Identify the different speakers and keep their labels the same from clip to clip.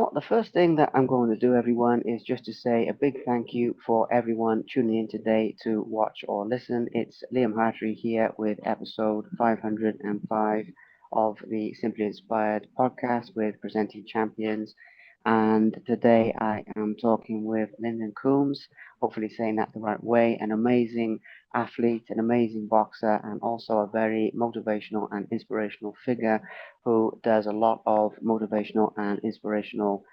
Speaker 1: Now, the first thing that I'm going to do, everyone, is just to say a big thank you for everyone tuning in today to watch or listen. It's Liam Hartree here with episode 505 of the Simply Inspired podcast with Presenting Champions. And today I am talking with Lindon Coombs, hopefully saying that the right way, an amazing athlete, an amazing boxer, and also a very motivational and inspirational figure who does a lot of motivational and inspirational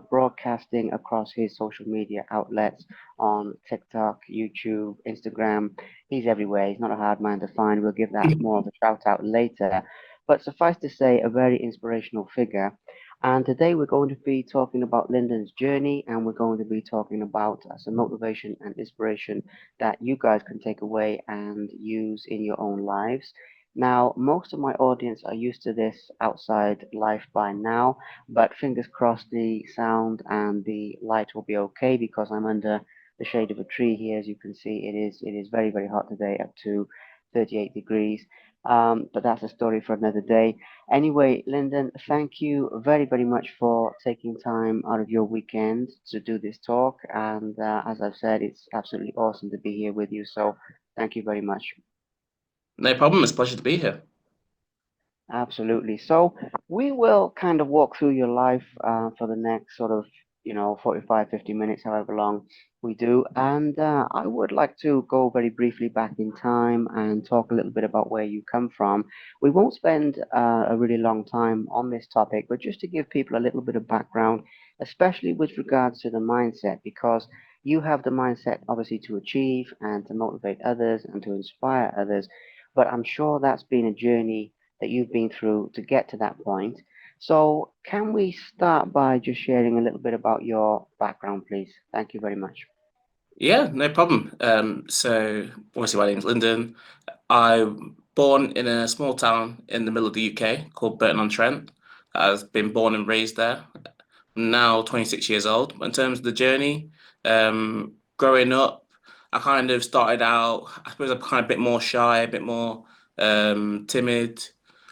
Speaker 1: broadcasting across his social media outlets on TikTok, YouTube, Instagram. He's everywhere. He's not a hard man to find. We'll give that more of a shout out later. But suffice to say, a very inspirational figure. And today we're going to be talking about Lyndon's journey, and we're going to be talking about some motivation and inspiration that you guys can take away and use in your own lives. Now, most of my audience are used to this outside life by now, but fingers crossed the sound and the light will be okay because I'm under the shade of a tree here. As you can see, it is very, very hot today, up to 38 degrees. But that's a story for another day. Anyway, Lyndon, thank you very, very much for taking time out of your weekend to do this talk. And as I've said, it's absolutely awesome to be here with you. So thank you very much.
Speaker 2: No problem. It's a pleasure to be here.
Speaker 1: Absolutely. So we will kind of walk through your life for the next sort of, 45, 50 minutes, however long we do. And I would like to go very briefly back in time and talk a little bit about where you come from. We won't spend a really long time on this topic, but just to give people a little bit of background, especially with regards to the mindset, because you have the mindset obviously to achieve and to motivate others and to inspire others. But I'm sure that's been a journey that you've been through to get to that point. So, can we start by just sharing a little bit about your background, please? Thank you very much.
Speaker 2: Yeah, no problem. So obviously my name's Lyndon. I'm born in a small town in the middle of the UK called Burton-on-Trent. I've been born and raised there. I'm now 26 years old. In terms of the journey, growing up, I kind of started out, I suppose I'm kind of a bit more shy, a bit more timid.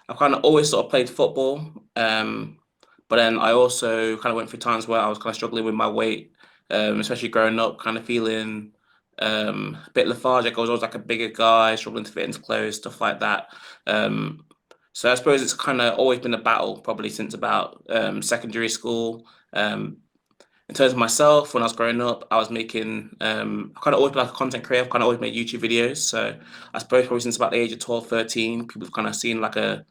Speaker 2: I kind of always sort of played football. But then I also kind of went through times where I was kind of struggling with my weight, especially growing up, kind of feeling a bit lethargic. I was always like a bigger guy, struggling to fit into clothes, stuff like that. Um, so I suppose it's kind of always been a battle, probably since about secondary school. In terms of myself, when I was growing up, I was making, I kind of always been like a content creator, kind of always made YouTube videos. So I suppose probably since about the age of 12, 13, people have kind of seen like an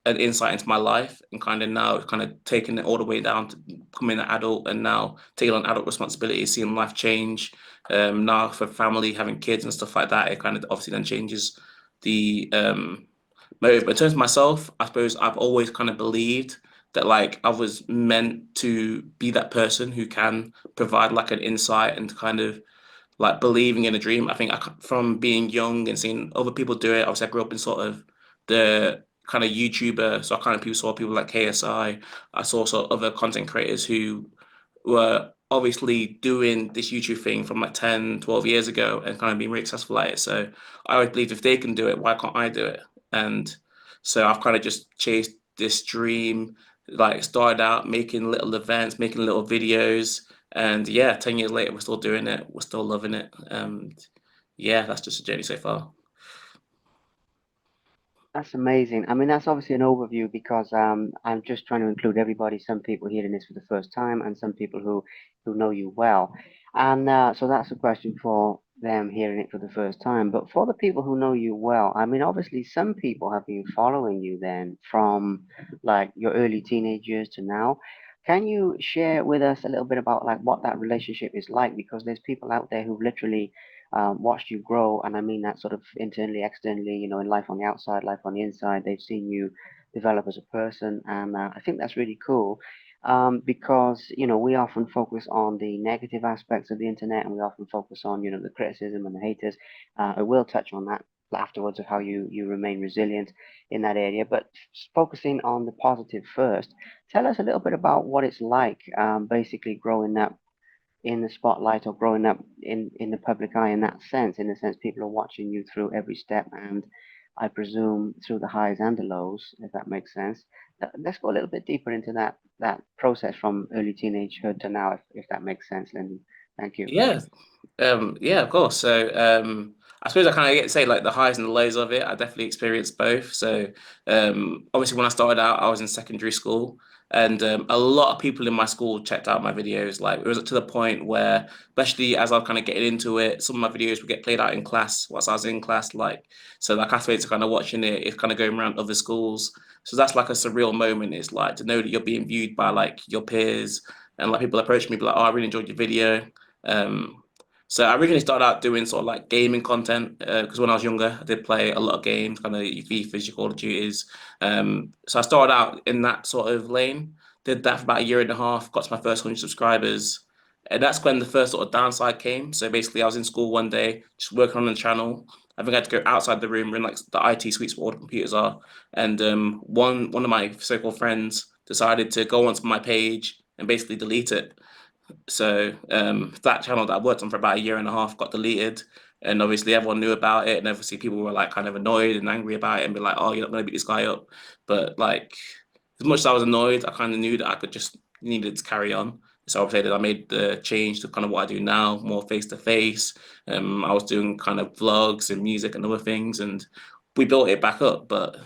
Speaker 2: insight into my life and kind of now kind of taking it all the way down to becoming an adult and now taking on adult responsibilities, seeing life change. Now for family, having kids and stuff like that, it kind of obviously then changes the motive. But in terms of myself, I suppose I've always kind of believed that like I was meant to be that person who can provide like an insight and kind of like believing in a dream. I think from being young and seeing other people do it, obviously I grew up in sort of the kind of YouTuber, so I kind of people saw people like KSI. I saw sort of other content creators who were obviously doing this YouTube thing from like 10, 12 years ago and kind of being really successful at it. So I always believed if they can do it, why can't I do it? And so I've kind of just chased this dream, like started out making little events, making little videos, and yeah, 10 years later, we're still doing it. We're still loving it. Yeah, that's just a journey so far.
Speaker 1: That's amazing. I mean, that's obviously an overview because I'm just trying to include everybody. Some people hearing this for the first time, and some people who know you well. And so that's a question for them hearing it for the first time. But for the people who know you well, I mean, obviously, some people have been following you then from like your early teenage years to now. Can you share with us a little bit about like what that relationship is like? Because there's people out there who literally watched you grow, and I mean that sort of internally, externally, in life on the outside, life on the inside. They've seen you develop as a person, and I think that's really cool. Because we often focus on the negative aspects of the internet, and we often focus on the criticism and the haters. I will touch on that afterwards of how you remain resilient in that area, but focusing on the positive first. Tell us a little bit about what it's like, basically growing up in the spotlight or growing up in the public eye in the sense people are watching you through every step and I presume through the highs and the lows, if that makes sense. Let's go a little bit deeper into that. that process from early teenagehood to now, if that makes sense, Lyndon. Thank you.
Speaker 2: Yeah, yeah, of course. So, I suppose I kind of get to say like the highs and the lows of it. I definitely experienced both. So, obviously, when I started out, I was in secondary school, and a lot of people in my school checked out my videos. Like, it was to the point where, especially as I was kind of getting into it, some of my videos would get played out in class whilst I was in class. Like, so my classmates are kind of watching it. It's kind of going around other schools. So that's like a surreal moment. It's like to know that you're being viewed by like your peers, and like people approach me, be like, "Oh, I really enjoyed your video." Um, so I originally started out doing sort of like gaming content because when I was younger, I did play a lot of games, kind of your FIFAs, your Call of Duties. So I started out in that sort of lane. Did that for about a year and a half. Got to my first 100 subscribers, and that's when the first sort of downside came. So basically, I was in school one day, just working on the channel. I think I had to go outside the room, in like the IT suites where all the computers are, and one of my so-called friends decided to go onto my page and basically delete it. So that channel that I worked on for about a year and a half got deleted, and obviously everyone knew about it, and obviously people were like kind of annoyed and angry about it, and be like, "Oh, you're not going to beat this guy up." But like, as much as I was annoyed, I kind of knew that I could just needed to carry on. So obviously that I made the change to kind of what I do now, more face to face. I was doing kind of vlogs and music and other things, and we built it back up. But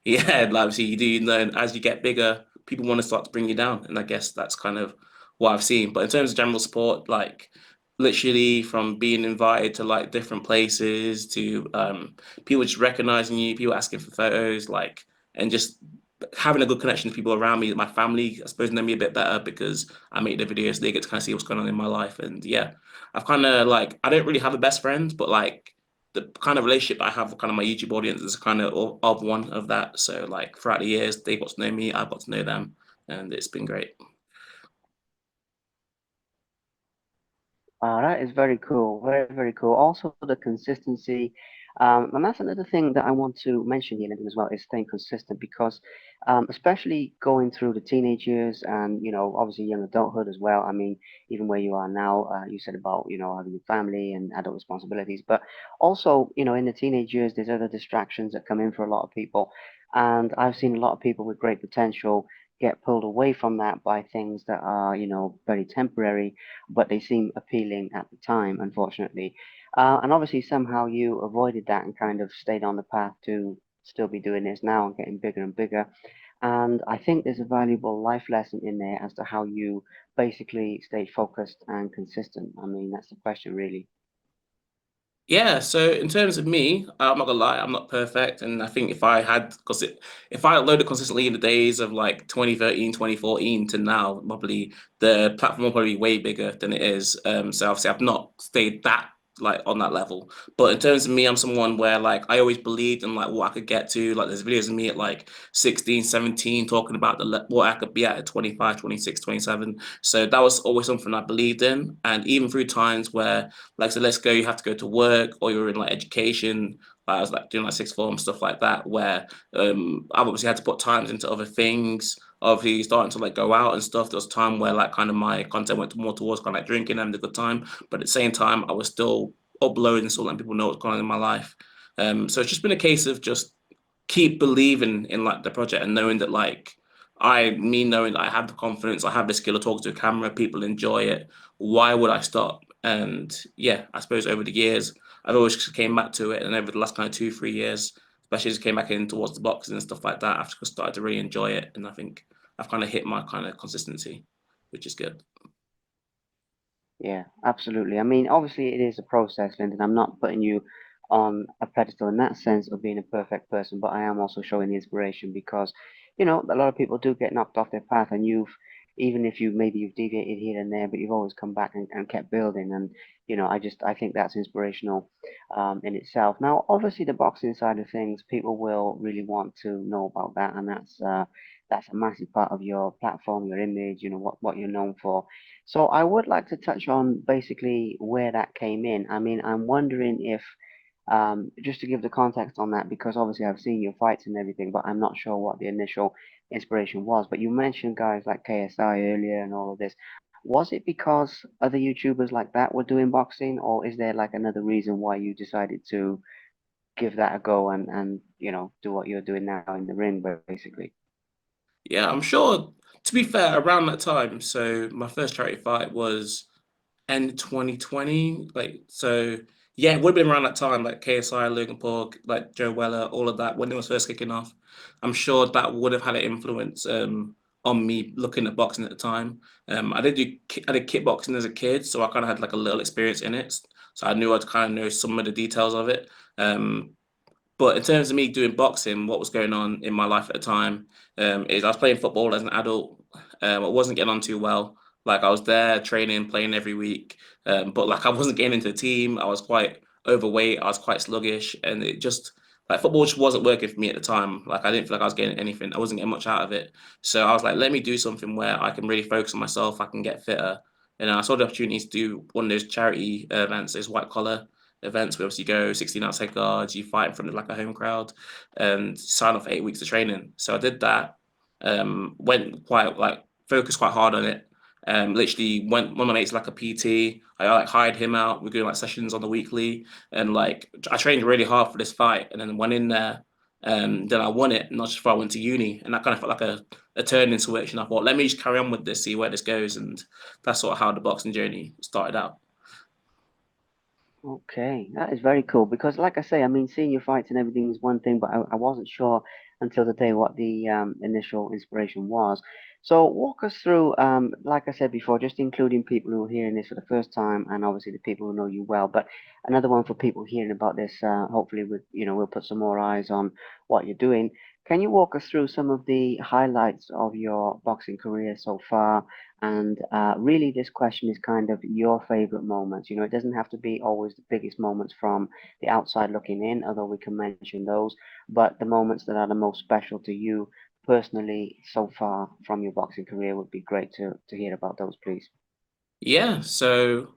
Speaker 2: yeah, like obviously you do learn as you get bigger, people want to start to bring you down, and I guess that's kind of what I've seen. But in terms of general support, like literally from being invited to like different places to people just recognizing you, people asking for photos, like and just having a good connection to people around me, my family, I suppose know me a bit better because I make the videos, they get to kind of see what's going on in my life. And yeah, I've kind of like I don't really have a best friend, but like the kind of relationship I have with kind of my YouTube audience is kind of one of that. So like throughout the years, they got to know me, I've got to know them, and it's been great.
Speaker 1: That is very cool. Very, very cool. Also, the consistency. And that's another thing that I want to mention here, Nathan, as well, is staying consistent because, especially going through the teenage years and, obviously young adulthood as well. I mean, even where you are now, you said about, having a family and adult responsibilities, but also, in the teenage years, there's other distractions that come in for a lot of people. And I've seen a lot of people with great potential get pulled away from that by things that are, very temporary, but they seem appealing at the time, unfortunately. And obviously, somehow you avoided that and kind of stayed on the path to still be doing this now and getting bigger and bigger. And I think there's a valuable life lesson in there as to how you basically stay focused and consistent. I mean, that's the question, really.
Speaker 2: Yeah, so in terms of me, I'm not gonna lie, I'm not perfect. And I think if I had, because if I uploaded consistently in the days of like 2013, 2014 to now, probably the platform will probably be way bigger than it is. So obviously I've not stayed that like on that level. But in terms of me, I'm someone where like I always believed in like what I could get to. Like there's videos of me at like 16, 17 talking about what I could be at 25, 26, 27. So that was always something I believed in. And even through times where like so let's go you have to go to work or you're in like education, like I was like doing like sixth form stuff like that where I've obviously had to put times into other things, obviously starting to like go out and stuff. There was time where like kind of my content went more towards kind of like drinking and having a good time, but at the same time I was still uploading, so letting people know what's going on in my life. So it's just been a case of just keep believing in like the project and knowing that like me knowing that I have the confidence, I have the skill to talk to a camera, people enjoy it. Why would I stop? And yeah, I suppose over the years, I've always just came back to it, and over the last kind of 2, 3 years, especially just came back in towards the boxing and stuff like that. I've just started to really enjoy it, and I think I've kind of hit my kind of consistency, which is good.
Speaker 1: Yeah, absolutely. I mean, obviously, it is a process, Lyndon. I'm not putting you on a pedestal in that sense of being a perfect person, but I am also showing the inspiration because, a lot of people do get knocked off their path, and even if you've deviated here and there, but you've always come back and kept building. And, I think that's inspirational, in itself. Now, obviously, the boxing side of things, people will really want to know about that, and that's a massive part of your platform, your image, what you're known for. So I would like to touch on basically where that came in. I mean, I'm wondering if, just to give the context on that, because obviously I've seen your fights and everything, but I'm not sure what the initial inspiration was. But you mentioned guys like KSI earlier and all of this. Was it because other YouTubers like that were doing boxing, or is there like another reason why you decided to give that a go and do what you're doing now in the ring, basically?
Speaker 2: Yeah, I'm sure. To be fair, around that time, so my first charity fight was end 2020. Like, so yeah, it would have been around that time, like KSI, Logan Paul, like Joe Weller, all of that when it was first kicking off. I'm sure that would have had an influence on me looking at boxing at the time. I did kickboxing as a kid, so I kind of had like a little experience in it. So I knew I'd kind of know some of the details of it. Um, but in terms of me doing boxing, what was going on in my life at the time is I was playing football as an adult. I wasn't getting on too well. Like I was there training, playing every week, but like I wasn't getting into the team. I was quite overweight. I was quite sluggish, and it just like football just wasn't working for me at the time. Like I didn't feel like I was getting anything. I wasn't getting much out of it. So I was like, let me do something where I can really focus on myself. I can get fitter. And I saw the opportunity to do one of those charity events, those white collar events where obviously you go 16 outside guards, you fight in front of like a home crowd and sign off for 8 weeks of training. So I did that, went quite like focused quite hard on it. Literally went one of my mates like a PT. I like hired him out. We're doing like sessions on the weekly and like I trained really hard for this fight and then went in there. Then I won it, not just before I went to uni, and that kind of felt like a turning switch. And I thought, let me just carry on with this, see where this goes, and that's sort of how the boxing journey started out.
Speaker 1: Okay, that is very cool because, like I say, I mean, seeing your fights and everything is one thing, but I wasn't sure until the day what the initial inspiration was. So, walk us through, like I said before, just including people who are hearing this for the first time, and obviously the people who know you well. But another one for people hearing about this, hopefully, we'll put some more eyes on what you're doing. Can you walk us through some of the highlights of your boxing career so far? And really, this question is kind of your favorite moments. It doesn't have to be always the biggest moments from the outside looking in, although we can mention those, but the moments that are the most special to you personally so far from your boxing career would be great to hear about those, please.
Speaker 2: Yeah, so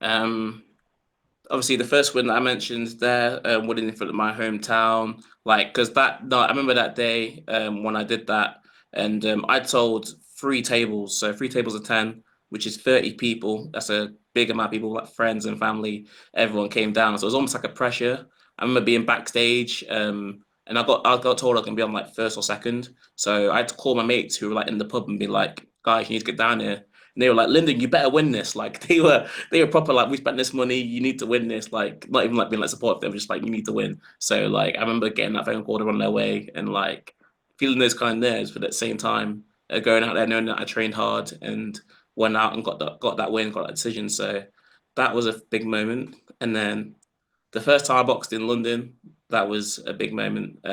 Speaker 2: um, obviously the first win that I mentioned there, winning in front of my hometown, like because that no, I remember that day when I did that, and I told 3 tables, so 3 tables of 10, which is 30 people. That's a big amount of people, like friends and family. Everyone came down, so it was almost like a pressure. I remember being backstage, and I got told I was gonna be on like first or second, so I had to call my mates who were like in the pub and be like, guys, you need to get down here. And they were like, Lyndon, you better win this. Like they were proper like we spent this money, you need to win this. Like not even like being like supportive, they were just like you need to win. So like I remember getting that phone call to run their way and like feeling those kind of nerves, but at the same time going out there knowing that I trained hard and went out and got that win, got that decision. So that was a big moment. And then the first time I boxed in London, that was a big moment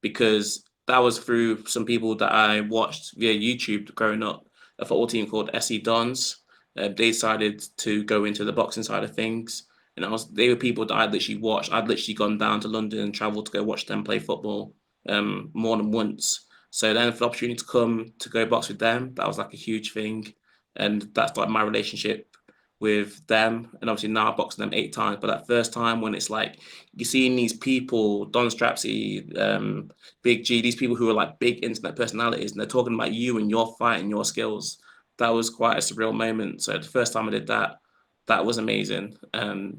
Speaker 2: because that was through some people that I watched via YouTube growing up. A football team called SE Dons. They decided to go into the boxing side of things, and they were people that I'd literally watched. I'd literally gone down to London and travelled to go watch them play football more than once. So then, for the opportunity to come to go box with them, that was like a huge thing, and that's like my relationship with them, and obviously now I boxed them 8 times. But that first time when it's like you're seeing these people, Don Strapsy, Big G, these people who are like big internet personalities, and they're talking about you and your fight and your skills. That was quite a surreal moment. So the first time I did that, that was amazing. And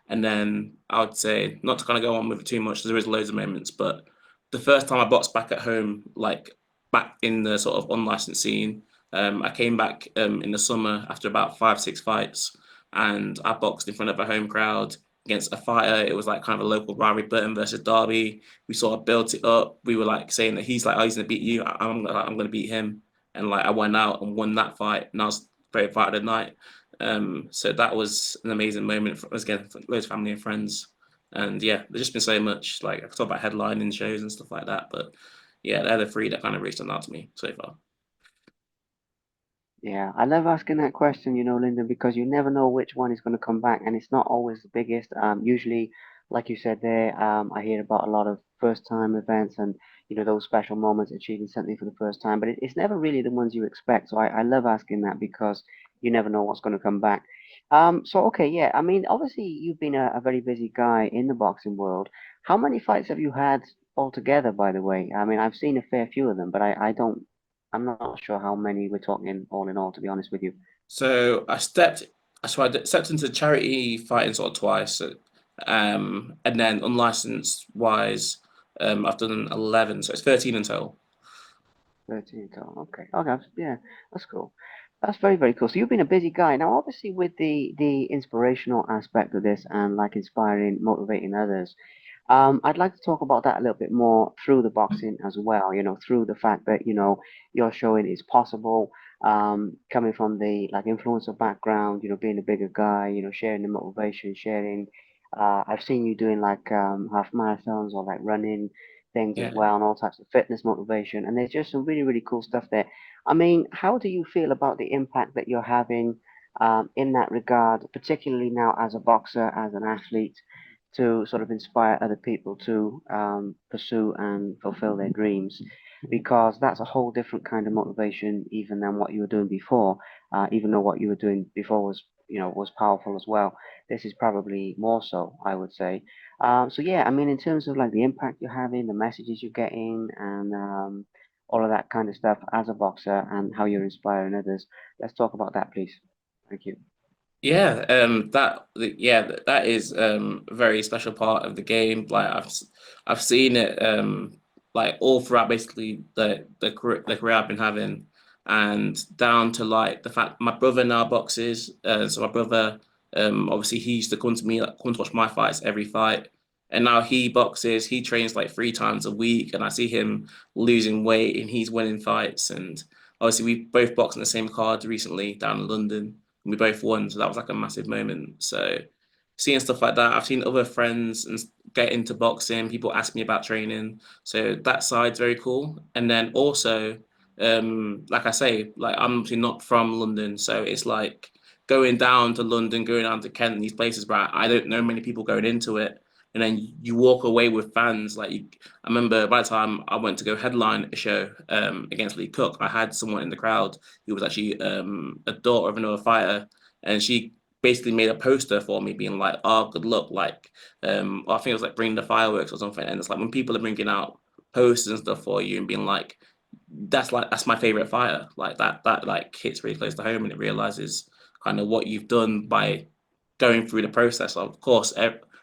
Speaker 2: then I would say not to kind of go on with it too much. There is loads of moments, but the first time I boxed back at home, like back in the sort of unlicensed scene, I came back in the summer after about 5, 6 fights, and I boxed in front of a home crowd against a fighter. It was like kind of a local rivalry, Burton versus Derby. We sort of built it up. We were like saying that he's like, oh, he's gonna beat you. I'm gonna beat him. And like I went out and won that fight, and I was favorite fight of the night. So that was an amazing moment for us again, for loads of family and friends. And yeah, there's just been so much. Like I could talk about headlining shows and stuff like that, but yeah, they're the 3 that kind of reached out to me so far.
Speaker 1: Yeah, I love asking that question, Lyndon, because you never know which one is going to come back, and it's not always the biggest. Usually, like you said there, I hear about a lot of first-time events and those special moments, achieving something for the first time, but it's never really the ones you expect. So I love asking that because you never know what's going to come back. So okay, yeah, I mean, obviously you've been a very busy guy in the boxing world. How many fights have you had altogether, by the way? I mean, I've seen a fair few of them, but I don't. I'm not sure how many we're talking all in all, to be honest with you.
Speaker 2: So I stepped into charity fighting sort of twice, and then unlicensed wise, I've done 11, so it's 13 in total.
Speaker 1: 13 total. Okay. Okay. Yeah, that's cool. That's very, very cool. So you've been a busy guy. Now, obviously, with the inspirational aspect of this and like inspiring, motivating others, I'd like to talk about that a little bit more through the boxing as well. Through the fact that you're showing it's possible. Coming from the like influencer background, being a bigger guy, sharing the motivation, sharing. I've seen you doing like half marathons or like running things as
Speaker 2: Yeah.
Speaker 1: well, and all types of fitness motivation. And there's just some really, really cool stuff there. I mean, how do you feel about the impact that you're having in that regard, particularly now as a boxer, as an athlete, to sort of inspire other people to pursue and fulfill their dreams? Because that's a whole different kind of motivation, even than what you were doing before. Even though what you were doing before was powerful as well. This is probably more so, I would say. So yeah, I mean, in terms of like the impact you're having, the messages you're getting, and all of that kind of stuff as a boxer, and how you're inspiring others. Let's talk about that, please. Thank you.
Speaker 2: Yeah, that is a very special part of the game. Like I've seen it like all throughout basically the career I've been having, and down to like the fact my brother now boxes. So my brother obviously he used to come to me, like, come to watch my fights every fight, and now he boxes. He trains like 3 times a week, and I see him losing weight and he's winning fights. And obviously we both boxed in the same card recently down in London. We both won, so that was like a massive moment. So seeing stuff like that, I've seen other friends and get into boxing. People ask me about training, so that side's very cool. And then also, like I say, like I'm obviously not from London, so it's like going down to London, going down to Kent, and these places where I don't know many people going into it. And then you walk away with fans. I remember by the time I went to go headline a show against Lee Cook, I had someone in the crowd who was actually a daughter of another fighter, and she basically made a poster for me, being like, "Oh, good luck!" Like, I think it was like bring the fireworks or something. And it's like when people are bringing out posters and stuff for you and being like, that's my favorite fighter. Like that like hits really close to home, and it realizes kind of what you've done by going through the process. Of course,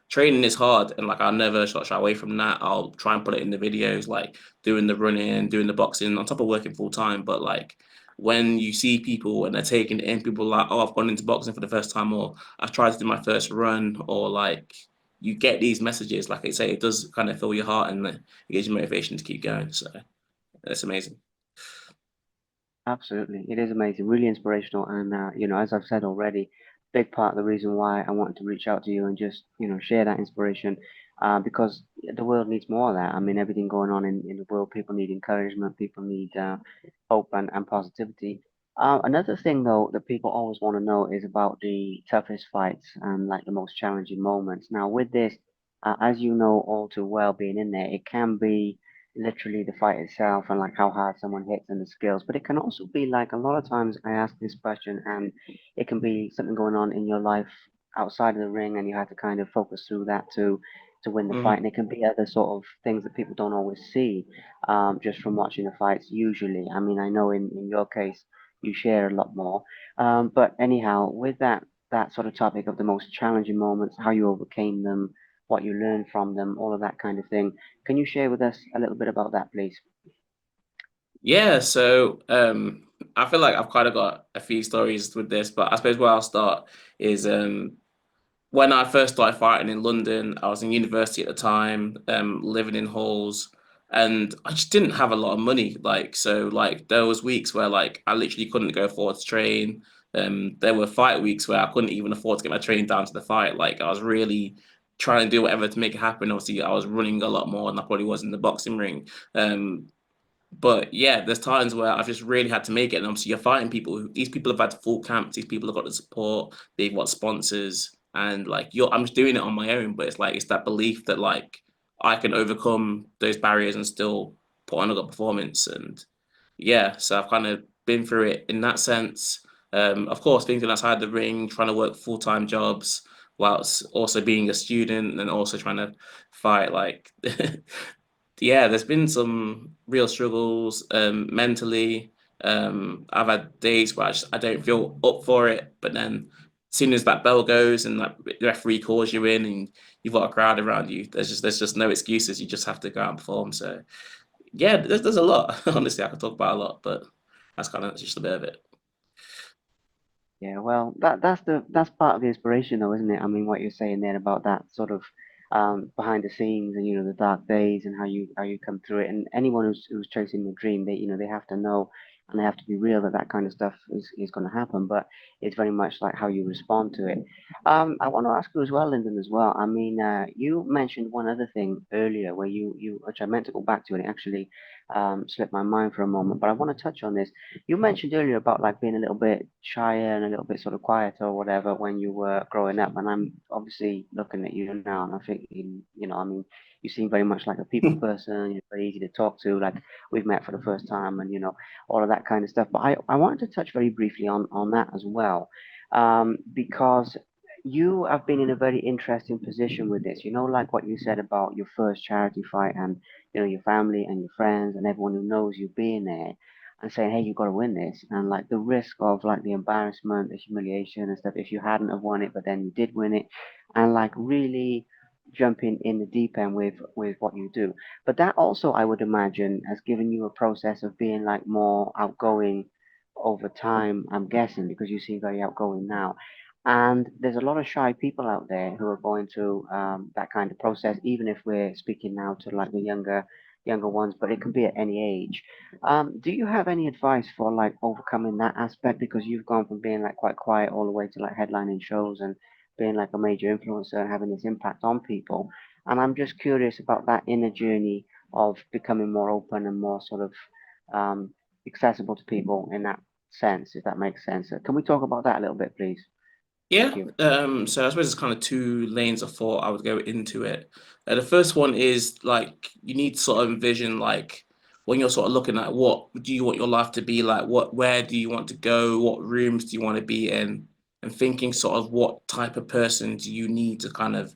Speaker 2: training is hard, and like I'll never shy away from that. I'll try and put it in the videos, like doing the running, doing the boxing, on top of working full time. But like when you see people and they're taking it in, people are like, oh, I've gone into boxing for the first time, or I've tried to do my first run, or like you get these messages, like I say, it does kind of fill your heart and it gives you motivation to keep going. So it's amazing.
Speaker 1: Absolutely, it is amazing, really inspirational, and as I've said already, big part of the reason why I wanted to reach out to you and just share that inspiration, because the world needs more of that. I mean, everything going on in the world, people need encouragement, people need hope and positivity. Another thing though that people always want to know is about the toughest fights and like the most challenging moments. Now, with this, as you know all too well, being in there, it can be literally the fight itself and like how hard someone hits and the skills. But it can also be like a lot of times I ask this question and it can be something going on in your life outside of the ring and you have to kind of focus through that to win the fight.
Speaker 2: Mm.
Speaker 1: And it can be other sort of things that people don't always see just from watching the fights usually. I mean, I know in your case you share a lot more. But anyhow, with that sort of topic of the most challenging moments, how you overcame them, what you learned from them, all of that kind of thing. Can you share with us a little bit about that, please?
Speaker 2: Yeah, so I feel like I've kind of got a few stories with this, but I suppose where I'll start is when I first started fighting in London. I was in university at the time, living in halls, and I just didn't have a lot of money. Like, so like there was weeks where like I literally couldn't go afford to train. There were fight weeks where I couldn't even afford to get my train down to the fight. Like I was really trying to do whatever to make it happen. Obviously, I was running a lot more than I probably was in the boxing ring. But yeah, there's times where I've just really had to make it. And obviously, you're fighting people. These people have had full camps. These people have got the support. They've got sponsors, and like I'm just doing it on my own. But it's like it's that belief that like I can overcome those barriers and still put on a good performance. And yeah, so I've kind of been through it in that sense. Of course, thinking outside the ring, trying to work full-time jobs whilst also being a student and also trying to fight like yeah, there's been some real struggles mentally. I've had days where I don't feel up for it, but then as soon as that bell goes and that the referee calls you in and you've got a crowd around you, there's just no excuses. You just have to go out and perform. So Yeah, there's a lot. Honestly, I could talk about a lot, but that's kind of just a bit of it.
Speaker 1: Yeah, well, that's part of the inspiration, though, isn't it? I mean, what you're saying there about that sort of behind the scenes, and the dark days, and how you come through it. And anyone who's chasing the dream, they have to know, and they have to be real that that kind of stuff is going to happen. But it's very much like how you respond to it. I want to ask you as well, Lyndon, as well. I mean, you mentioned one other thing earlier where you which I meant to go back to, and it actually slipped my mind for a moment. But I want to touch on this. You mentioned earlier about like being a little bit shyer and a little bit sort of quieter or whatever when you were growing up, and I'm obviously looking at you now, and I think I mean, you seem very much like a people person. You're very easy to talk to. Like we've met for the first time, and all of that kind of stuff. But I wanted to touch very briefly on that as well, because you have been in a very interesting position with this. Like what you said about your first charity fight, and your family and your friends and everyone who knows you being there and saying, "Hey, you've got to win this," and like the risk of like the embarrassment, the humiliation and stuff if you hadn't have won it, but then you did win it, and like really jumping in the deep end with what you do. But that also, I would imagine, has given you a process of being like more outgoing over time. I'm guessing because you seem very outgoing now. And there's a lot of shy people out there who are going through that kind of process, even if we're speaking now to like the younger ones, but it can be at any age. Do you have any advice for like overcoming that aspect? Because you've gone from being like quite quiet all the way to like headlining shows and being like a major influencer and having this impact on people. And I'm just curious about that inner journey of becoming more open and more sort of um, accessible to people in that sense, if that makes sense. Can we talk about that a little bit, please? Thank
Speaker 2: Yeah,
Speaker 1: you.
Speaker 2: so I suppose there's kind of two lanes of thought I would go into it. The first one is like you need to sort of envision like when you're sort of looking at what do you want your life to be like, where do you want to go, what rooms do you want to be in, and thinking sort of what type of person do you need to kind of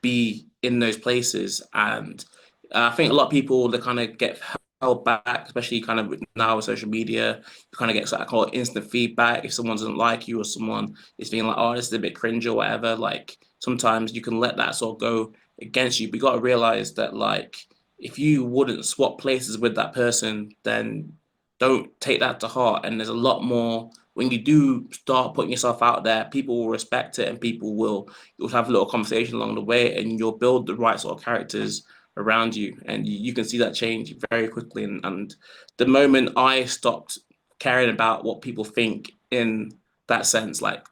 Speaker 2: be in those places. And I think a lot of people they kind of get held back, especially kind of now with social media. You kind of get sort of called instant feedback if someone doesn't like you or someone is feeling like, oh, this is a bit cringe or whatever. Like sometimes you can let that sort of go against you. But you got to realize that like if you wouldn't swap places with that person, then don't take that to heart. And there's a lot more when you do start putting yourself out there, people will respect it and people will you'll have a little conversation along the way and you'll build the right sort of characters around you and you can see that change very quickly and the moment I stopped caring about what people think in that sense like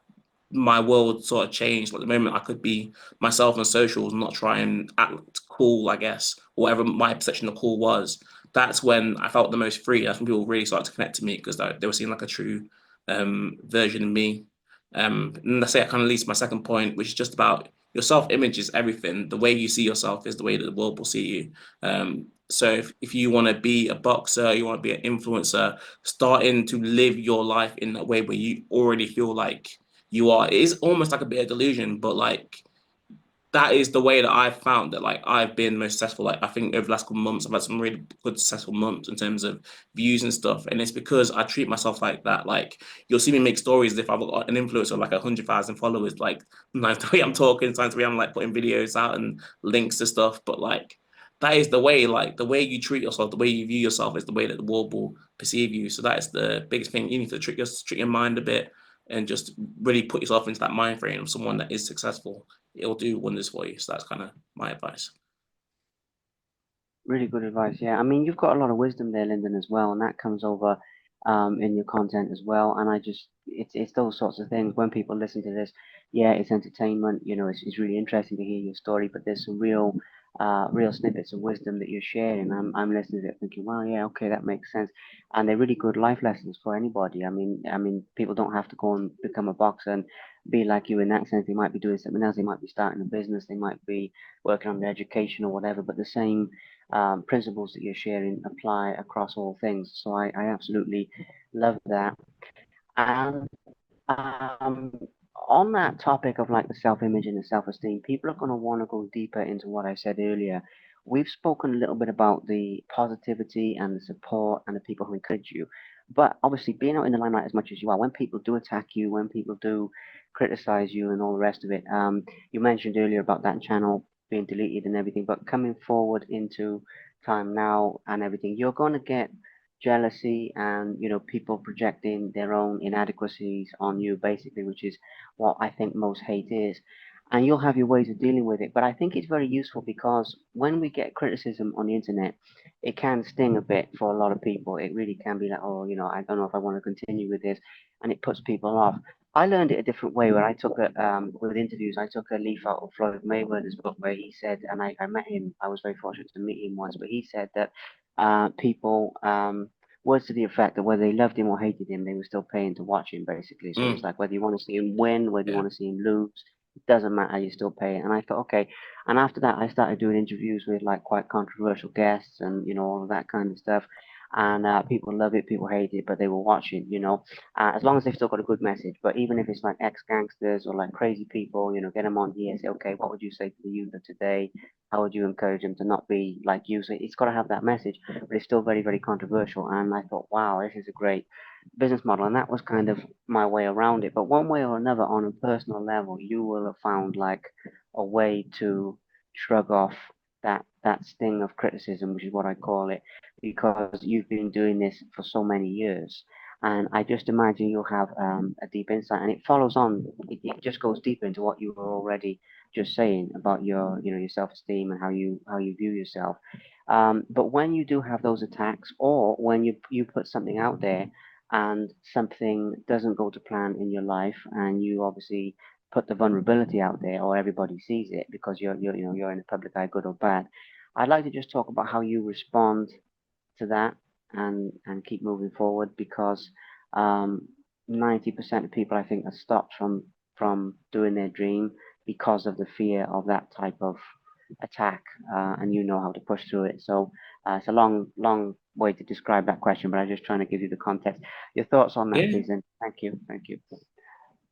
Speaker 2: my world sort of changed. Like the moment I could be myself on socials, not try and act cool, I guess, or whatever my perception of cool was. That's when I felt the most free. That's when people really started to connect to me because they were seeing like a true version of me. And that's it. Kind of leads to my second point, which is just about your self-image is everything. The way you see yourself is the way that the world will see you. So if you want to be a boxer, you want to be an influencer, starting to live your life in that way where you already feel like you are. It is almost like a bit of delusion, but like that is the way that I've found that like I've been most successful. Like I think over the last couple of months, I've had some really good successful months in terms of views and stuff. And it's because I treat myself like that. Like you'll see me make stories as if I've got an influencer of like 100,000 followers. Like sometimes the way I'm talking, sometimes the way I'm like putting videos out and links to stuff. But like that is the way, like the way you treat yourself, the way you view yourself is the way that the world will perceive you. So that is the biggest thing. You need to trick your mind a bit and just really put yourself into that mind frame of someone that is successful. It'll do wonders for you. So that's kind of my advice.
Speaker 1: Really good advice. Yeah, I mean, you've got a lot of wisdom there, Lyndon, as well, and that comes over in your content as well. And it's those sorts of things. When people listen to this, yeah, it's entertainment. It's really interesting to hear your story, but there's some real snippets of wisdom that you're sharing. I'm listening to it, thinking, wow, yeah, okay, that makes sense, and they're really good life lessons for anybody. I mean, people don't have to go and become a boxer and be like you in that sense. They might be doing something else. They might be starting a business. They might be working on their education or whatever. But the same principles that you're sharing apply across all things. So I absolutely love that. And um, on that topic of like the self-image and the self-esteem, people are going to want to go deeper into what I said earlier. We've spoken a little bit about the positivity and the support and the people who encourage you. But obviously, being out in the limelight as much as you are, when people do attack you, when people do criticize you and all the rest of it, you mentioned earlier about that channel being deleted and everything, but coming forward into time now and everything, you're going to get jealousy and people projecting their own inadequacies on you, basically, which is what I think most hate is. And you'll have your ways of dealing with it. But I think it's very useful because when we get criticism on the internet, it can sting a bit for a lot of people. It really can be like, oh, I don't know if I want to continue with this, and it puts people off. I learned it a different way where I took it with interviews. I took a leaf out of Floyd Mayweather's book where he said, and I met him. I was very fortunate to meet him once, but he said that people, words to the effect that whether they loved him or hated him, they were still paying to watch him, basically. So it's
Speaker 2: Mm,
Speaker 1: like whether you want to see him win, whether you
Speaker 2: yeah.
Speaker 1: want to see him lose, it doesn't matter. You still pay. And I thought, okay. And after that, I started doing interviews with like quite controversial guests and all of that kind of stuff. And people love it, people hate it, but they were watching. As long as they've still got a good message. But even if it's like ex-gangsters or like crazy people, get them on here and say, okay, what would you say to the youth of today? How would you encourage them to not be like you? So it's got to have that message, but it's still very, very controversial. And I thought, wow, this is a great business model. And that was kind of my way around it. But one way or another, on a personal level, you will have found like a way to shrug off that sting of criticism, which is what I call it, because you've been doing this for so many years. And I just imagine you'll have a deep insight, and it follows on. It just goes deeper into what you were already just saying about your self-esteem and how you view yourself. But when you do have those attacks, or when you put something out there and something doesn't go to plan in your life, and you obviously put the vulnerability out there, or everybody sees it because you're in the public eye, good or bad. I'd like to just talk about how you respond to that and keep moving forward because um, 90% of people I think are stopped from doing their dream because of the fear of that type of attack, and you know how to push through it. So it's a long way to describe that question, but I'm just trying to give you the context. Your thoughts on that,
Speaker 2: Yeah.
Speaker 1: please, and thank you.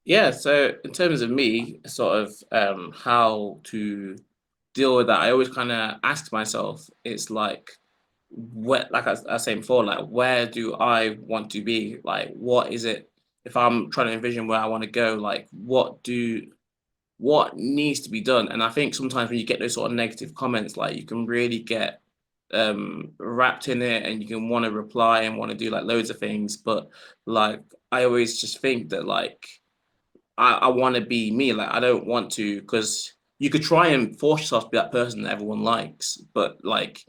Speaker 2: Yeah, so in terms of me, sort of how to deal with that, I always kind of ask myself, it's like, where, like I was saying before, like, where do I want to be? Like, what is it, if I'm trying to envision where I want to go, like, what needs to be done? And I think sometimes when you get those sort of negative comments, like, you can really get wrapped in it and you can want to reply and want to do like loads of things. But like, I always just think that like, I want to be me. Like I don't want to, because you could try and force yourself to be that person that everyone likes, but like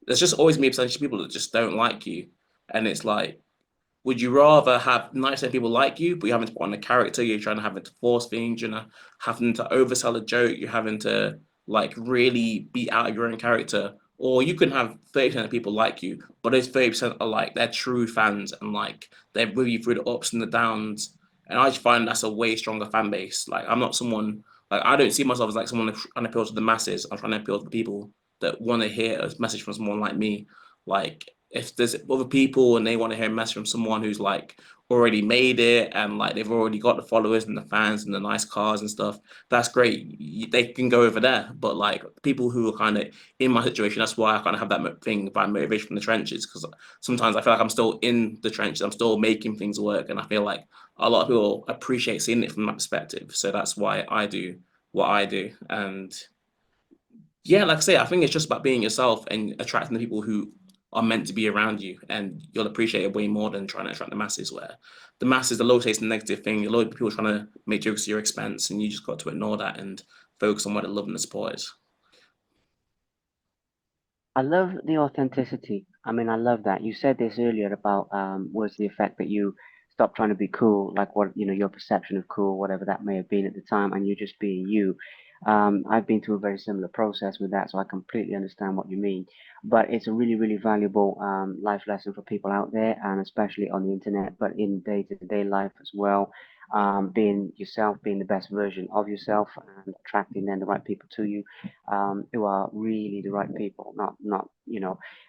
Speaker 2: there's just always me potential people that just don't like you, and it's like, would you rather have 90% people like you, but you're having to put on a character, you're trying to having to force things, having to oversell a joke, you're having to like really be out of your own character, or you can have 30% of people like you, but those 30% are like they're true fans and like they're with you through the ups and the downs. And I just find that's a way stronger fan base. Like I'm not someone like I don't see myself as like someone trying to appeal to the masses. I'm trying to appeal to the people that want to hear a message from someone like me. Like if there's other people and they want to hear a message from someone who's like already made it and like they've already got the followers and the fans and the nice cars and stuff, that's great. They can go over there. But like people who are kind of in my situation, that's why I kind of have that thing about motivation from the trenches, because sometimes I feel like I'm still in the trenches, I'm still making things work, and I feel like a lot of people appreciate seeing it from that perspective. So that's why I do what I do. And yeah, like I say, I think it's just about being yourself and attracting the people who are meant to be around you, and you'll appreciate it way more than trying to attract the masses. Where the masses, the low taste and negative thing, a lot of people trying to make jokes at your expense, and you just got to ignore that and focus on what the love and the support is.
Speaker 1: I love the authenticity. I mean, I love that. You said this earlier about was the effect that you stop trying to be cool, like what your perception of cool, whatever that may have been at the time, and you're just being you. I've been through a very similar process with that, so I completely understand what you mean. But it's a really, really valuable life lesson for people out there, and especially on the internet, but in day-to-day life as well. Being yourself, being the best version of yourself, and attracting then the right people to you, who are really the right people,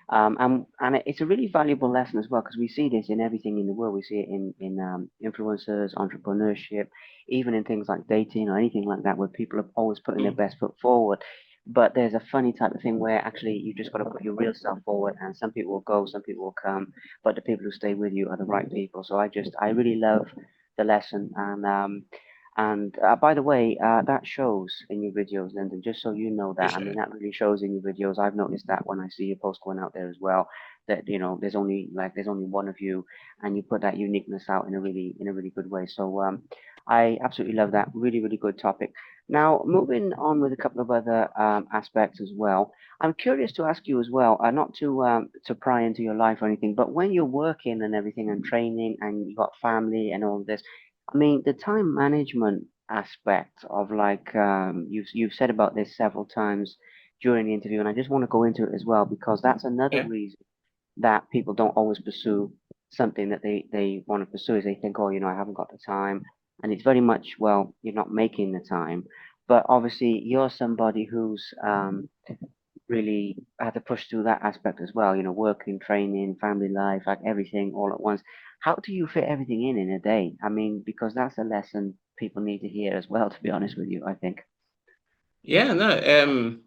Speaker 1: and it's a really valuable lesson as well because we see this in everything in the world. We see it in influencers, entrepreneurship, even in things like dating or anything like that, where people are always putting their
Speaker 2: Mm.
Speaker 1: best foot forward. But there's a funny type of thing where actually you just got to put your real self forward, and some people will go, some people will come, but the people who stay with you are the right people. So I really love the lesson, And by the way, that shows in your videos, Lyndon, just so you know that. I
Speaker 2: Appreciate
Speaker 1: mean,
Speaker 2: it.
Speaker 1: that really shows in your videos. I've noticed that when I see your posts going out there as well, that, there's only one of you, and you put that uniqueness out in a really good way. So I absolutely love that. Really, really good topic. Now, moving on with a couple of other aspects as well. I'm curious to ask you as well, not to pry into your life or anything, but when you're working and everything and training and you've got family and all this, I mean, the time management aspect of like you've said about this several times during the interview, and I just want to go into it as well because that's another
Speaker 2: Yeah.
Speaker 1: reason that people don't always pursue something that they want to pursue is they think, oh, I haven't got the time, and it's very much, well, you're not making the time, but obviously you're somebody who's really had to push through that aspect as well, working, training, family life, like everything all at once. How do you fit everything in a day? I mean, because that's a lesson people need to hear as well, to be honest with you, I think.
Speaker 2: Yeah, no,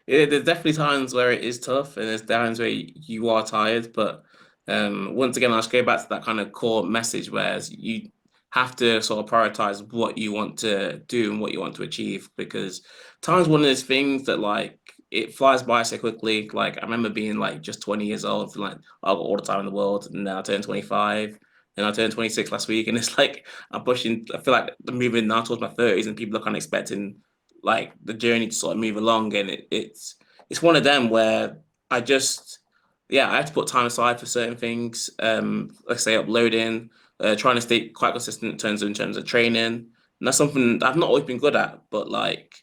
Speaker 2: there's definitely times where it is tough, and there's times where you are tired. But once again, I'll just go back to that kind of core message, whereas you have to sort of prioritize what you want to do and what you want to achieve, because time's one of those things that like it flies by so quickly. Like I remember being like just 20 years old, like I've got all the time in the world, and now I turned 25. And I turned 26 last week, and it's like I'm pushing. I feel like I'm moving now towards my 30s, and people are kind of expecting like the journey to sort of move along, and it's one of them where I just yeah I have to put time aside for certain things. Like I say, uploading, trying to stay quite consistent in terms of training, and that's something I've not always been good at, but like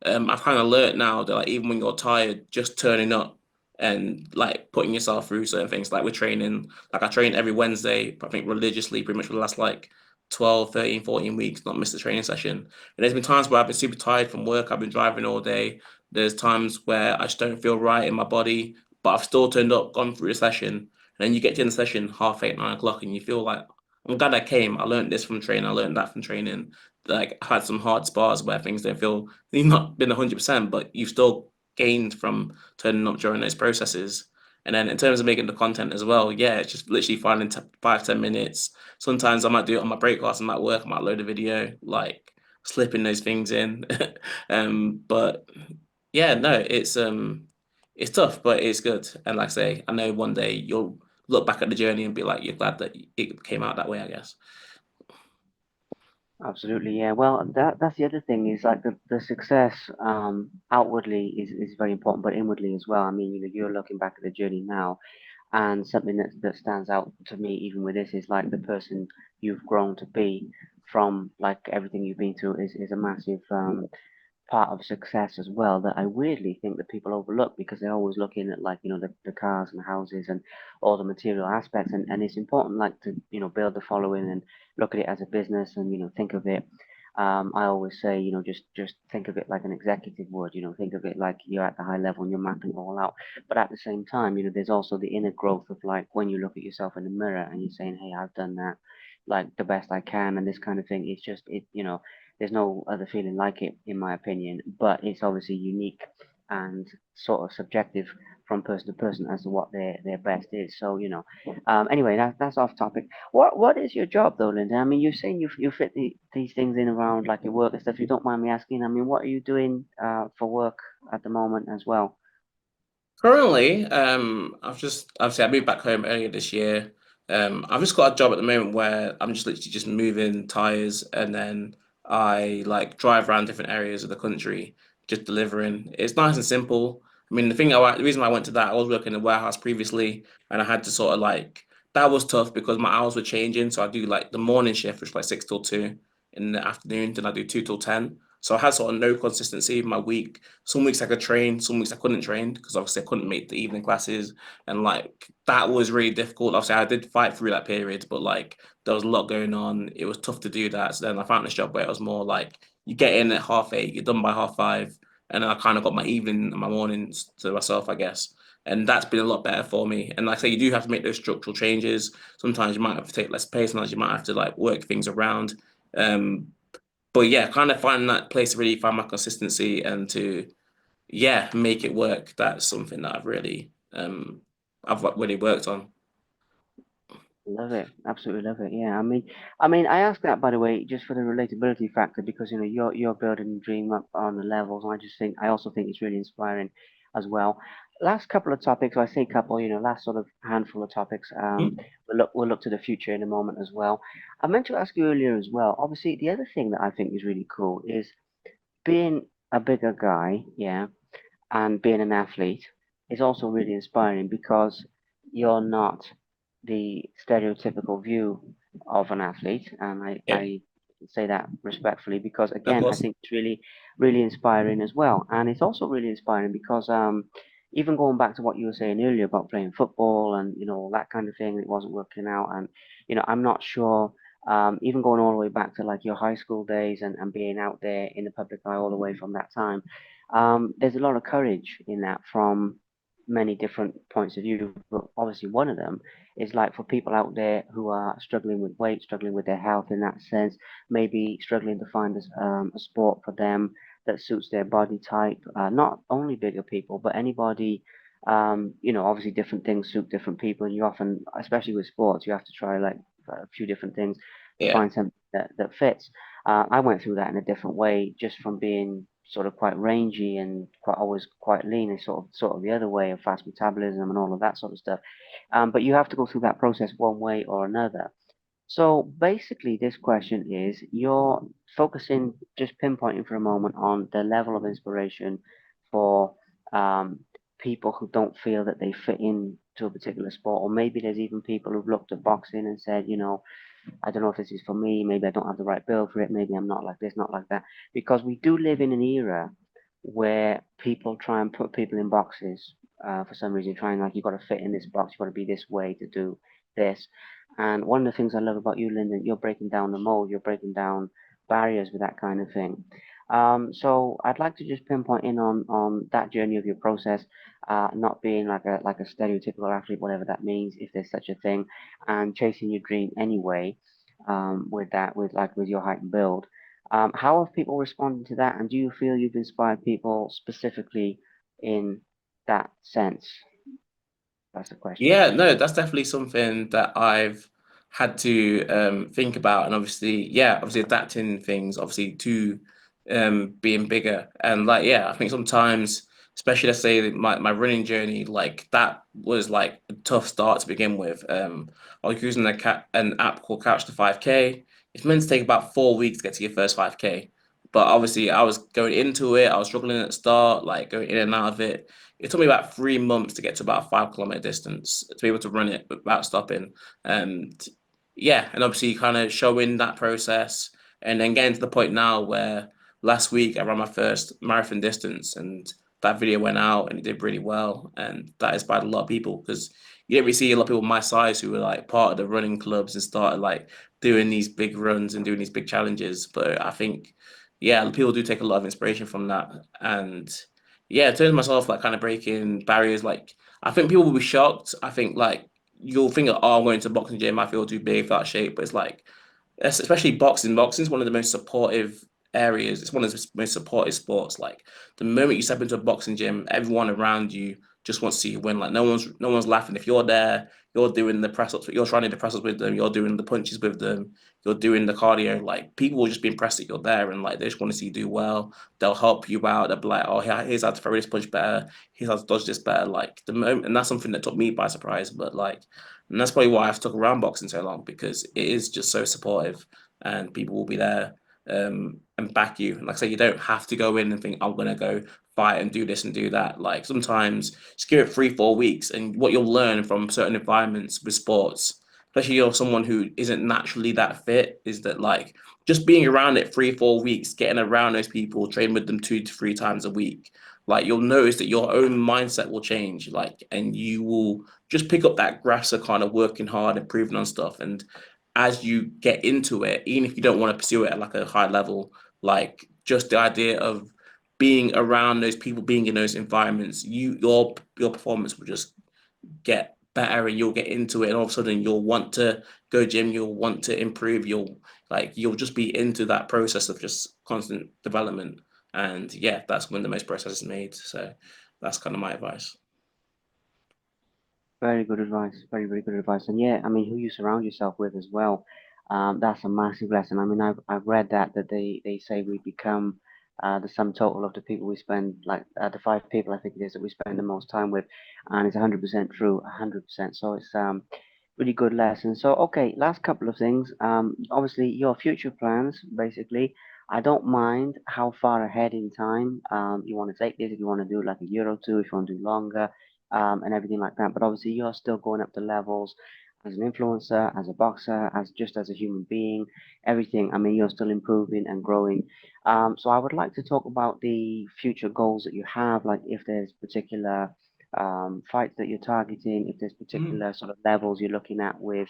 Speaker 2: I've kind of learned now that like even when you're tired, just turning up and like putting yourself through certain things like with training, like I train every Wednesday I think religiously pretty much for the last like 12, 13, 14 weeks, not miss a training session. And there's been times where I've been super tired from work. I've been driving all day. There's times where I just don't feel right in my body, but I've still turned up, gone through a session. And then you get to the session 8:30, 9 o'clock, and you feel like, I'm glad I came. I learned this from training. I learned that from training. Like, I've had some hard spars where things don't feel, you've not been 100%, but you've still gained from turning up during those processes. And then in terms of making the content as well, yeah, it's just literally finding 5, 10 minutes. Sometimes I might do it on my break class. I might work. I might load a video, like slipping those things in. But yeah, no, it's tough, but it's good. And like I say, I know one day you'll look back at the journey and be like, you're glad that it came out that way, I guess.
Speaker 1: Absolutely, yeah. Well, that's the other thing is like the success outwardly is very important, but inwardly as well. I mean, you're looking back at the journey now, and something that stands out to me even with this is like the person you've grown to be from like everything you've been through is a massive part of success as well that I weirdly think that people overlook because they're always looking at like the cars and the houses and all the material aspects, and it's important like to build the following and look at it as a business and think of it. I always say, just think of it like an executive would, think of it like you're at the high level and you're mapping it all out. But at the same time, there's also the inner growth of like when you look at yourself in the mirror and you're saying, hey, I've done that like the best I can, and this kind of thing. It's just there's no other feeling like it, in my opinion, but it's obviously unique and sort of subjective from person to person as to what their best is. So, anyway, that's off topic. What is your job though, Linda? I mean, you're saying you fit these things in around like your work and stuff. If you don't mind me asking, I mean, what are you doing for work at the moment as well?
Speaker 2: Currently, I've just obviously I moved back home earlier this year. I've just got a job at the moment where I'm just literally just moving tires, and then I like drive around different areas of the country just delivering. It's nice and simple. I mean, the reason why I went to that, I was working in a warehouse previously, and I had to sort of like that was tough because my hours were changing. So I do like the morning shift, which is like 6 till 2 in the afternoon, then I do 2 till 10. So I had sort of no consistency in my week. Some weeks I could train, some weeks I couldn't train because obviously I couldn't make the evening classes. And like that was really difficult. Obviously, I did fight through that period, but like there was a lot going on. It was tough to do that. So then I found this job where it was more like you get in at 8:30, you're done by 5:30. And then I kind of got my evening and my mornings to myself, I guess. And that's been a lot better for me. And like I say, you do have to make those structural changes. Sometimes you might have to take less pay, sometimes you might have to like work things around. Um, but yeah, kind of finding that place to really find my consistency and to yeah make it work. That's something that I've really worked on.
Speaker 1: Love it. Absolutely love it. Yeah. I mean, I ask that by the way, just for the relatability factor, because you're building the dream up on the levels, and I also think it's really inspiring as well. Last couple of topics, or I say couple, last sort of handful of topics.
Speaker 2: Hmm?
Speaker 1: We'll look to the future in a moment as well. I meant to ask you earlier as well. Obviously, the other thing that I think is really cool is being a bigger guy, yeah, and being an athlete is also really inspiring because you're not the stereotypical view of an athlete, and
Speaker 2: Yeah,
Speaker 1: I say that respectfully because
Speaker 2: of
Speaker 1: again, I
Speaker 2: course.
Speaker 1: think it's really, really inspiring as well, and it's also really inspiring because even going back to what you were saying earlier about playing football and all that kind of thing, it wasn't working out, and I'm not sure. Even going all the way back to like your high school days and being out there in the public eye all the way from that time, there's a lot of courage in that from many different points of view. But obviously, one of them is like for people out there who are struggling with weight, struggling with their health in that sense, maybe struggling to find a sport for them that suits their body type. Not only bigger people, but anybody. Obviously, different things suit different people. And you often, especially with sports, you have to try like a few different things to
Speaker 2: Yeah.
Speaker 1: find something that fits. I went through that in a different way, just from being sort of quite rangy and quite always quite lean, and sort of the other way of fast metabolism and all of that sort of stuff. But you have to go through that process one way or another. So basically, this question is you're focusing, just pinpointing for a moment on the level of inspiration for um, people who don't feel that they fit into a particular sport, or maybe there's even people who've looked at boxing and said, I don't know if this is for me. Maybe I don't have the right build for it. Maybe I'm not like this, not like that. Because we do live in an era where people try and put people in boxes for some reason, trying like you've got to fit in this box, you've got to be this way to do this. And one of the things I love about you, Lyndon, you're breaking down the mold, you're breaking down barriers with that kind of thing. So I'd like to just pinpoint in on that journey of your process, not being like a stereotypical athlete, whatever that means, if there's such a thing, and chasing your dream anyway. With that, with your height and build. How have people responded to that, and do you feel you've inspired people specifically in that sense? That's the question.
Speaker 2: Yeah, no, that's definitely something that I've had to think about, and obviously, yeah, obviously adapting things, obviously to being bigger, and like, yeah, I think sometimes, especially let's say that my running journey, like that was like a tough start to begin with. I was using an app called Couch to 5K. It's meant to take about 4 weeks to get to your first 5K, but obviously, I was going into it, I was struggling at the start, like going in and out of it. It took me about 3 months to get to about a 5 kilometer distance to be able to run it without stopping. And yeah, and obviously kind of showing that process and then getting to the point now where last week I ran my first marathon distance and that video went out and it did really well. And that inspired a lot of people because you don't really see a lot of people my size who were like part of the running clubs and started like doing these big runs and doing these big challenges. But I think, yeah, people do take a lot of inspiration from that. And yeah, in terms of myself, like kind of breaking barriers, like I think people will be shocked. I think like you'll think, oh, I'm going to boxing gym, I feel too big for that shape, but it's like especially boxing. Boxing is one of the most supportive areas. It's one of the most supportive sports. Like the moment you step into a boxing gym, everyone around you just wants to see you win. Like no one's laughing. If you're there, you're doing the press ups, you're trying to do the press ups with them, you're doing the punches with them, you're doing the cardio. Like people will just be impressed that you're there and like they just want to see you do well. They'll help you out. They'll be like, oh, here's how to throw this punch better. Here's how to dodge this better. Like the moment, and that's something that took me by surprise. But like, and that's probably why I've stuck around boxing so long because it is just so supportive and people will be there and back you. And like I say, you don't have to go in and think, I'm going to go fight and do this and do that. Like sometimes just give it 3, 4 weeks and what you'll learn from certain environments with sports, especially you're someone who isn't naturally that fit, is that like just being around it 3, 4 weeks, getting around those people, training with them 2 to 3 times a week, like you'll notice that your own mindset will change, like, and you will just pick up that grasp of kind of working hard, improving on stuff. And as you get into it, even if you don't want to pursue it at like a high level, like just the idea of being around those people, being in those environments, your performance will just get better and you'll get into it and all of a sudden you'll want to go gym, you'll want to improve, you'll just be into that process of just constant development. And yeah, that's when the most progress is made. So that's kind of my advice.
Speaker 1: Very good advice. Very, very good advice. And yeah, I mean, who you surround yourself with as well. That's a massive lesson. I mean, I've read that they say we become the sum total of the people we spend, like the five people I think it is that we spend the most time with, and it's 100% true, 100%. So it's really good lesson. So okay, last couple of things. Obviously your future plans, basically. I don't mind how far ahead in time you want to take this. If you want to do like a year or two, if you want to do longer and everything like that. But obviously, you're still going up the levels as an influencer, as a boxer, as just as a human being, everything. I mean, you're still improving and growing. So I would like to talk about the future goals that you have, like if there's particular fights that you're targeting, if there's
Speaker 2: Mm.
Speaker 1: particular sort of levels you're looking at with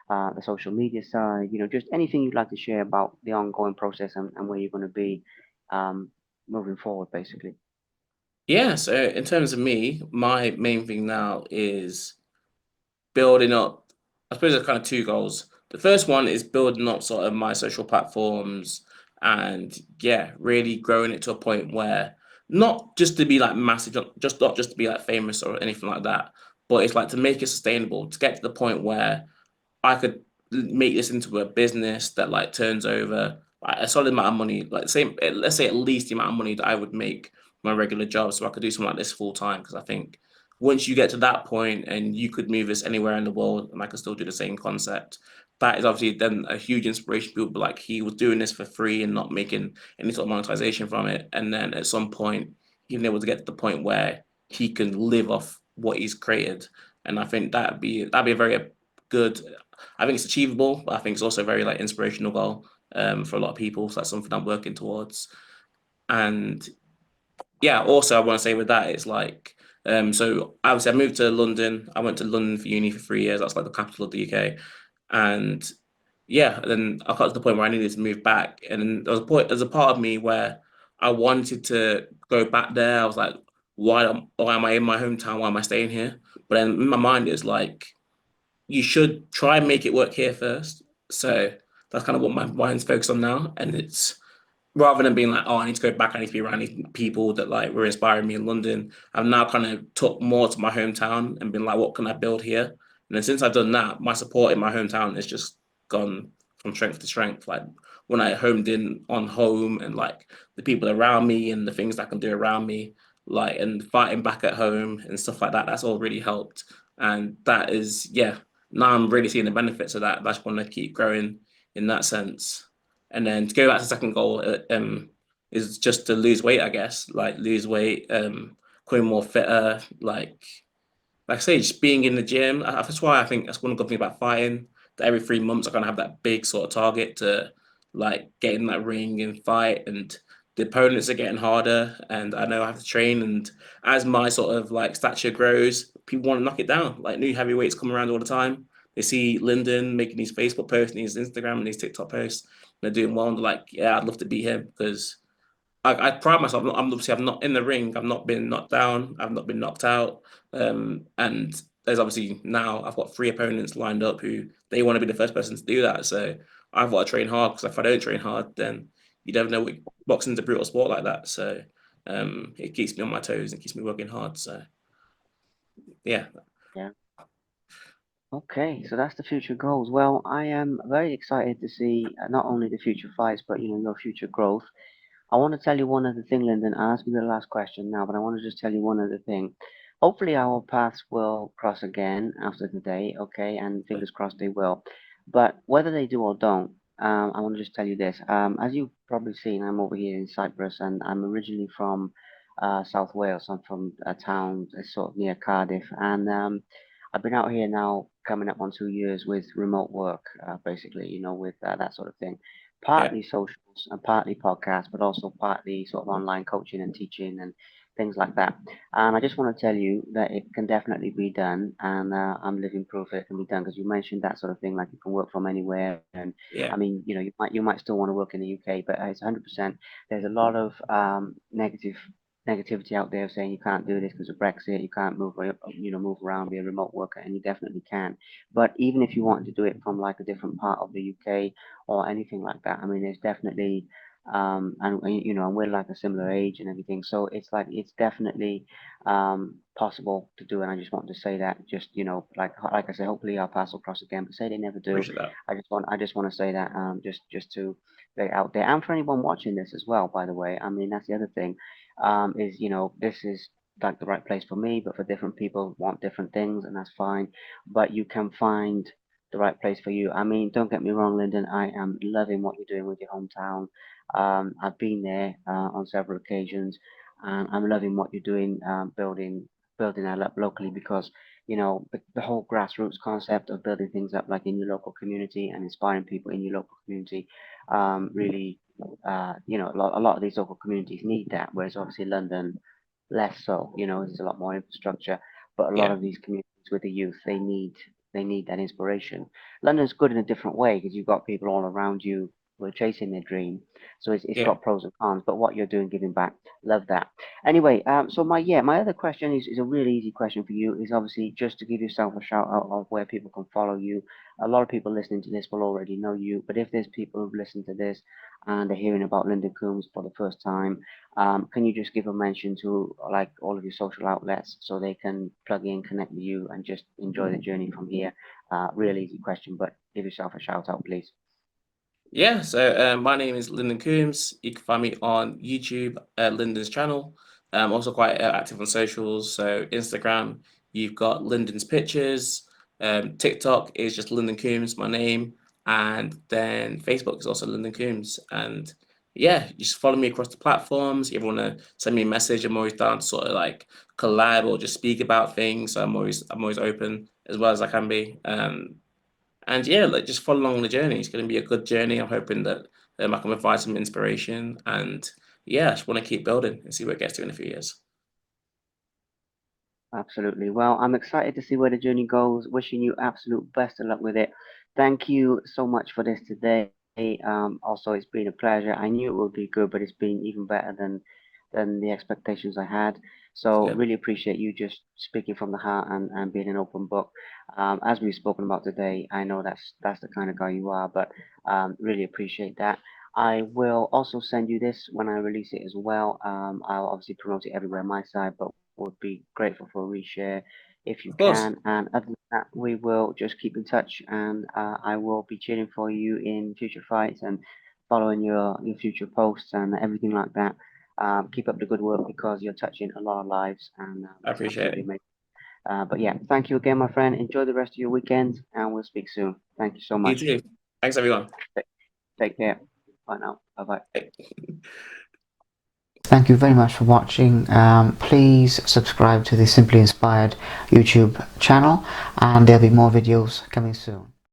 Speaker 1: the social media side, just anything you'd like to share about the ongoing process and where you're going to be um, moving forward, basically.
Speaker 2: Yeah, so in terms of me, my main thing now is building up. I suppose there's kind of two goals. The first one is building up sort of my social platforms and yeah, really growing it to a point where not just to be like massive, not just to be like famous or anything like that, but it's like to make it sustainable, to get to the point where I could make this into a business that like turns over like a solid amount of money, like same, let's say at least the amount of money that I would make my regular job, so I could do something like this full time. Because I think once you get to that point and you could move this anywhere in the world, and I could still do the same concept, that is obviously then a huge inspiration. People be like, he was doing this for free and not making any sort of monetization from it, and then at some point, he's able to get to the point where he can live off what he's created. And I think that'd be a very good. I think it's achievable, but I think it's also a very like inspirational goal for a lot of people. So that's something I'm working towards. And yeah, also I want to say with that, it's like so obviously I moved to London. I went to London for uni for 3 years. That's like the capital of the UK. And yeah, then I got to the point where I needed to move back. And then there's a part of me where I wanted to go back there. I was like, why am I in my hometown? Why am I staying here? But then in my mind it's like you should try and make it work here first. So that's kind of what my mind's focused on now. And it's rather than being like, oh, I need to go back, I need to be around these people that like were inspiring me in London. I've now kind of took more to my hometown and been like, what can I build here? And then since I've done that, my support in my hometown has just gone from strength to strength. Like when I homed in on home and like the people around me and the things that I can do around me, like and fighting back at home and stuff like that, that's all really helped. And that is, yeah, now I'm really seeing the benefits of that. I just want to keep growing in that sense. And then to go back to the second goal, is just to lose weight, I guess. Like lose weight, becoming more fitter, like I say, just being in the gym. That's why I think that's one good thing about fighting. That every 3 months I kind of have that big sort of target to like get in that ring and fight, and the opponents are getting harder, and I know I have to train. And as my sort of like stature grows, people want to knock it down. Like new heavyweights come around all the time. They see Lyndon making these Facebook posts and his Instagram and these TikTok posts. And they're doing well, and they're like, yeah, I'd love to beat him because I pride myself. I'm not in the ring. I've not been knocked down. I've not been knocked out. And there's obviously now I've got three opponents lined up who they want to be the first person to do that. So I've got to train hard because if I don't train hard, then you never know. Boxing's a brutal sport like that. So it keeps me on my toes and keeps me working hard. So yeah,
Speaker 1: Yeah. Okay, so that's the future goals. Well, I am very excited to see not only the future fights, but your future growth. I want to tell you one other thing, Lyndon. I asked you the last question now, but I want to just tell you one other thing. Hopefully, our paths will cross again after today, okay? And fingers crossed they will. But whether they do or don't, I want to just tell you this. As you've probably seen, I'm over here in Cyprus, and I'm originally from South Wales. I'm from a town sort of near Cardiff, and I've been out here now coming up on 2 years with remote work, basically, with that sort of thing.
Speaker 2: yeah,
Speaker 1: Partly socials and partly podcasts, but also partly sort of online coaching and teaching and things like that. And I just want to tell you that it can definitely be done, and I'm living proof that it can be done because you mentioned that sort of thing, like you can work from anywhere. And I
Speaker 2: yeah,
Speaker 1: mean, you might still want to work in the UK, but it's 100%. There's a lot of negativity out there saying you can't do this because of Brexit, you can't move around, be a remote worker, and you definitely can. But even if you wanted to do it from like a different part of the UK or anything like that, I mean, there's definitely and and we're like a similar age and everything. So it's like it's definitely possible to do. And I just want to say that, just like I say, hopefully I'll pass across again, but say they never do.
Speaker 2: Appreciate that.
Speaker 1: I just want to say that just to lay it out there, and for anyone watching this as well. By the way, I mean that's the other thing, is this is like the right place for me, but for different people want different things, and that's fine. But you can find the right place for you. I mean, don't get me wrong, Lyndon. I am loving what you're doing with your hometown. I've been there on several occasions, and I'm loving what you're doing, building that up locally, because the whole grassroots concept of building things up like in your local community and inspiring people in your local community, really, a lot of these local communities need that, whereas obviously London less so. There's a lot more infrastructure, but a lot
Speaker 2: Yeah,
Speaker 1: of these communities with the youth, they need that inspiration. London's good in a different way because you've got people all around you who are chasing their dream. So it's
Speaker 2: yeah.
Speaker 1: got pros and cons, but what you're doing, giving back, love that. Anyway, so my other question is a really easy question for you. Is obviously just to give yourself a shout out of where people can follow you. A lot of people listening to this will already know you, but if there's people who've listened to this and they're hearing about Lindon Coombs for the first time, can you just give a mention to like all of your social outlets so they can plug in, connect with you, and just enjoy the journey from here? Real easy question, but give yourself a shout out, please.
Speaker 2: Yeah, so my name is Lyndon Coombs. You can find me on YouTube, Lyndon's channel. I'm also quite active on socials. So Instagram, you've got Lyndon's pictures. TikTok is just Lyndon Coombs, my name, and then Facebook is also Lyndon Coombs. And yeah, just follow me across the platforms. If you want to send me a message, I'm always down to sort of like collab or just speak about things. So I'm always open as well as I can be. And yeah, like just follow along the journey. It's going to be a good journey. I'm hoping that I can provide some inspiration. And yeah, I just want to keep building and see where it gets to in a few years.
Speaker 1: Absolutely. Well, I'm excited to see where the journey goes. Wishing you absolute best of luck with it. Thank you so much for this today. Also, it's been a pleasure. I knew it would be good, but it's been even better than the expectations I had. So,
Speaker 2: Good.
Speaker 1: really appreciate you just speaking from the heart and being an open book. As we've spoken about today, I know that's the kind of guy you are, but really appreciate that. I will also send you this when I release it as well. I'll obviously promote it everywhere on my side, but would be grateful for a reshare if you
Speaker 2: Of course.
Speaker 1: can. And other than that, we will just keep in touch, and I will be cheering for you in future fights and following your future posts and everything like that. Keep up the good work because you're touching a lot of lives, and
Speaker 2: I
Speaker 1: it's
Speaker 2: appreciate
Speaker 1: absolutely
Speaker 2: it.
Speaker 1: amazing. But yeah, thank you again, my friend. Enjoy the rest of your weekend, and we'll speak soon. Thank you so
Speaker 2: You
Speaker 1: much.
Speaker 2: too. Thanks, everyone.
Speaker 1: Take, take care. Bye now. Bye bye.
Speaker 2: Bye.
Speaker 1: Thank you very much for watching. Please subscribe to the Simply Inspired YouTube channel, and there'll be more videos coming soon.